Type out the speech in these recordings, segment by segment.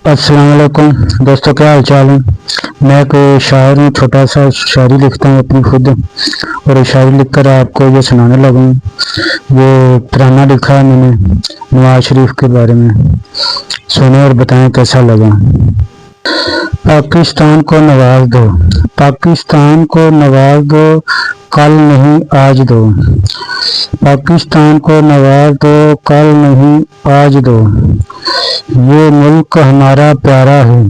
अस्सलाम वालेकुम दोस्तों, क्या हाल चाल है। मैं एक शायर हूँ, छोटा सा शायरी लिखता हूँ अपनी खुद, और ये शायरी लिखकर आपको ये सुनाने लगा हूँ। ये तराना लिखा है मैंने नवाज शरीफ के बारे में। सुने और बताएं कैसा लगा। पाकिस्तान को नवाज दो, पाकिस्तान को नवाज दो, कल नहीं आज दो। पाकिस्तान को नवाज दो, कल नहीं आज दो। ये मुल्क हमारा प्यारा है,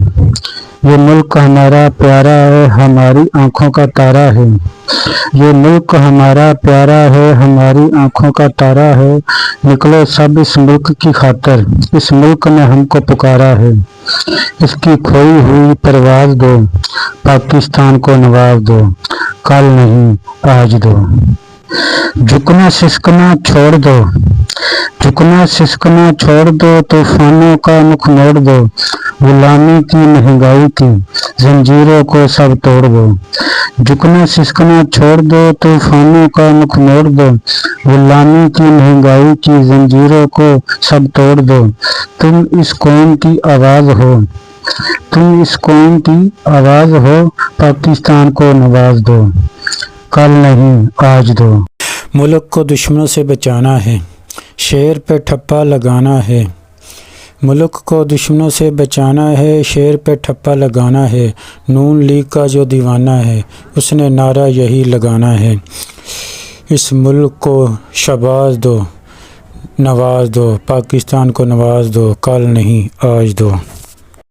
ये मुल्क हमारा प्यारा है, हमारी आंखों का तारा है। ये मुल्क हमारा प्यारा है, हमारी आंखों का तारा है। निकलो सब इस मुल्क की खातिर, इस मुल्क ने हमको पुकारा है। इसकी खोई हुई परवाज दो, पाकिस्तान को नवाज दो, कल नहीं आज दो। झुकना सिसकना छोड़ दो, झुकना सिसकना छोड़ दो, तूफानों का मुख मोड़ दो। गुलामी की महंगाई की जंजीरों को सब तोड़ दो। झुकना सिसकना छोड़ दो, तूफानों का मुख मोड़ दो। गुलामी की महंगाई की जंजीरों को सब तोड़ दो। तुम इस कौम की आवाज हो, तुम इस कौम की आवाज हो, पाकिस्तान को नवाज दो, कल नहीं आज दो। मुल्क को दुश्मनों से बचाना है, शेर पे ठप्पा लगाना है। मुल्क को दुश्मनों से बचाना है, शेर पे ठप्पा लगाना है। नून लीग का जो दीवाना है, उसने नारा यही लगाना है। इस मुल्क को शबाज दो, नवाज दो, पाकिस्तान को नवाज दो, कल नहीं आज दो।